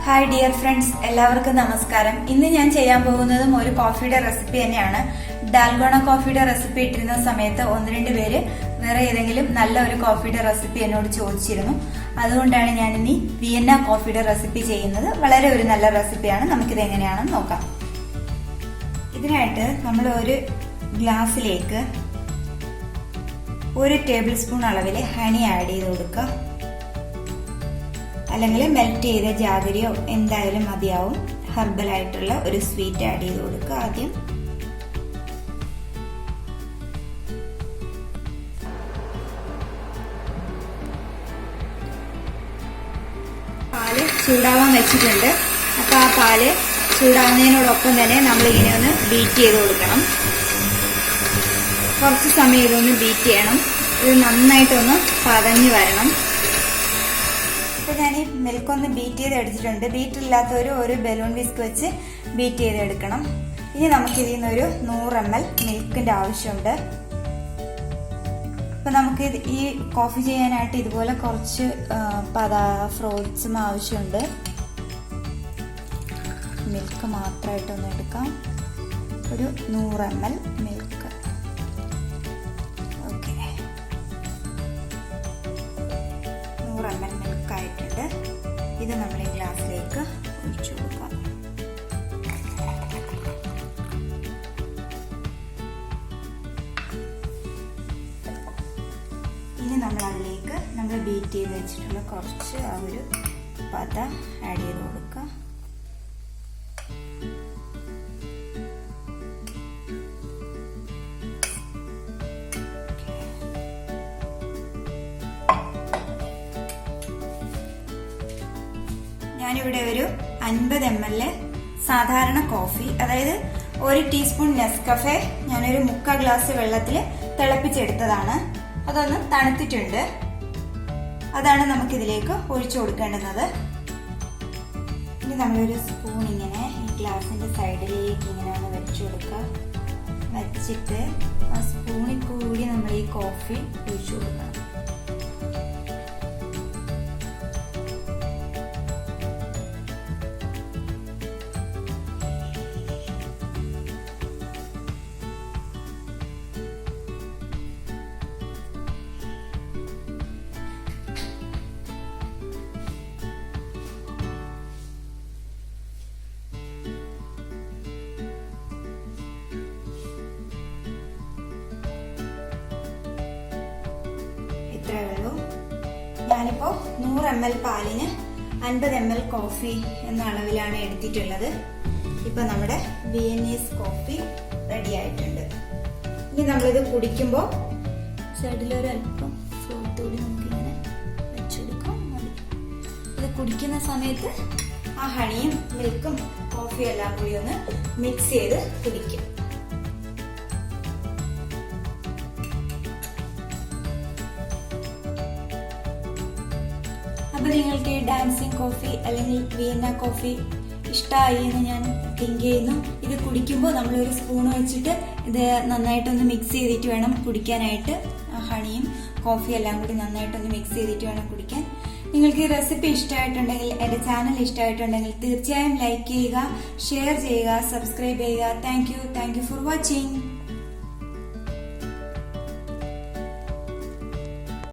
Hi dear friends, എല്ലാവർക്കും നമസ്കാരം. ഇന്ന് ഞാൻ ചെയ്യാൻ പോകുന്നതും ഒരു കോഫിയുടെ റെസിപ്പി തന്നെയാണ്. ഡാൽഗോണ കോഫിയുടെ റെസിപ്പി ഇട്ടിരുന്ന സമയത്ത് ഒന്ന് രണ്ട് പേര് വേറെ ഏതെങ്കിലും നല്ല ഒരു കോഫിയുടെ റെസിപ്പി എന്നോട് ചോദിച്ചിരുന്നു. അതുകൊണ്ടാണ് ഞാൻ ഇനി വിയന്ന കോഫിയുടെ റെസിപ്പി ചെയ്യുന്നത്. വളരെ ഒരു നല്ല റെസിപ്പിയാണ്. നമുക്കിത് എങ്ങനെയാണെന്ന് നോക്കാം. ഇതിനായിട്ട് നമ്മൾ ഒരു ഗ്ലാസ്സിലേക്ക് 1 ടേബിൾ സ്പൂൺ അളവിൽ ഹണി ആഡ് ചെയ്ത് കൊടുക്കുക. അല്ലെങ്കിൽ മെൽറ്റ് ചെയ്ത ജാഗരിയോ എന്തായാലും മതിയാവും. ഹെർബൽ ആയിട്ടുള്ള ഒരു സ്വീറ്റ് ആഡ് ചെയ്ത് കൊടുക്കുക. ആദ്യം പാല് ചൂടാവാൻ വെച്ചിട്ടുണ്ട്. അപ്പൊ ആ പാല് ചൂടാവുന്നതിനോടൊപ്പം തന്നെ നമ്മൾ ഇങ്ങനെ ഒന്ന് ബീറ്റ് ചെയ്ത് കൊടുക്കണം. കുറച്ച് സമയം ഇതൊന്ന് ബീറ്റ് ചെയ്യണം. ഇത് നന്നായിട്ടൊന്ന് പതഞ്ഞു വരണം. ഇപ്പൊ ഞാൻ ഈ മിൽക്ക് ഒന്ന് ബീറ്റ് ചെയ്ത് എടുത്തിട്ടുണ്ട്. ബീറ്റ് ഇല്ലാത്തവര് ഒരു ബലൂൺ വിസ്ക് വെച്ച് ബീറ്റ് ചെയ്ത് എടുക്കണം. ഇനി നമുക്ക് ഇതിൽ നിന്നൊരു 100 ml മിൽക്കിന്റെ ആവശ്യമുണ്ട്. അപ്പൊ നമുക്ക് ഈ കോഫി ചെയ്യാനായിട്ട് ഇതുപോലെ കുറച്ച് ഫ്രൂട്ട്സും ആവശ്യമുണ്ട്. മിൽക്ക് മാത്രമായിട്ടൊന്ന് എടുക്കാം. ഒരു 100 ml milk. Okay, 100 ml milk ആയിട്ടുണ്ട്. ഇത് നമ്മൾ ഈ ഗ്ലാസ്സിലേക്ക് ഒഴിച്ചു കൊടുക്കാം. ഇനി നമ്മൾ അതിലേക്ക് നമ്മൾ ബീറ്റ് ചെയ്ത് വെച്ചിട്ടുള്ള കുറച്ച് ആ ഒരു പത ആഡ് ചെയ്ത് കൊടുക്കുക. ഞാനിവിടെ ഒരു 50 ml സാധാരണ കോഫി, അതായത് 1 ടീസ്പൂൺ നെസ്കഫെ ഞാനൊരു 3/4 ഗ്ലാസ് വെള്ളത്തിൽ തിളപ്പിച്ചെടുത്തതാണ്. അതൊന്ന് തണുത്തിട്ടുണ്ട്. അതാണ് നമുക്കിതിലേക്ക് ഒഴിച്ചു കൊടുക്കേണ്ടുന്നത്. ഇനി നമ്മളൊരു സ്പൂൺ ഇങ്ങനെ ഈ ഗ്ലാസിന്റെ സൈഡിലേക്ക് ഇങ്ങനെ ഒന്ന് വെച്ചു കൊടുക്കുക. വെച്ചിട്ട് ആ സ്പൂണിൽ കൂടി നമ്മൾ ഈ കോഫി ഒഴിച്ചു കൊടുക്കണം. ഇത്രയേ ഉള്ളൂ. ഞാനിപ്പോ 100 ml പാലിന് 50 ml കോഫി എന്ന അളവിലാണ് എടുത്തിട്ടുള്ളത്. ഇപ്പൊ നമ്മുടെ വിയനീസ് കോഫി റെഡി ആയിട്ടുണ്ട്. ഇനി നമ്മളിത് കുടിക്കുമ്പോൾ സൈഡിലൊരല്പം ഫ്രൂട്ട് കൂടി നമുക്കിങ്ങനെ വെച്ചെടുക്കാം. മതി. ഇത് കുടിക്കുന്ന സമയത്ത് ആ ഹണിയും മിൽക്കും കോഫിയും എല്ലാം കൂടി ഒന്ന് മിക്സ് ചെയ്ത് കുടിക്കും. അപ്പൊ നിങ്ങൾക്ക് ഈ ഡാൻസിങ് കോഫി അല്ലെങ്കിൽ വിയന്ന കോഫി ഇഷ്ടമായി എന്ന് ഞാൻ തിങ്ക് ചെയ്യുന്നു. ഇത് കുടിക്കുമ്പോൾ നമ്മൾ ഒരു സ്പൂൺ വെച്ചിട്ട് ഇത് നന്നായിട്ടൊന്ന് മിക്സ് ചെയ്തിട്ട് വേണം കുടിക്കാനായിട്ട്. ഹണിയും കോഫിയും എല്ലാം കൂടി നന്നായിട്ടൊന്ന് മിക്സ് ചെയ്തിട്ട് വേണം കുടിക്കാൻ. നിങ്ങൾക്ക് ഈ റെസിപ്പി ഇഷ്ടമായിട്ടുണ്ടെങ്കിൽ, എന്റെ ചാനൽ ഇഷ്ടമായിട്ടുണ്ടെങ്കിൽ തീർച്ചയായും ലൈക്ക് ചെയ്യുക, ഷെയർ ചെയ്യുക, സബ്സ്ക്രൈബ് ചെയ്യുക. Thank you for watching.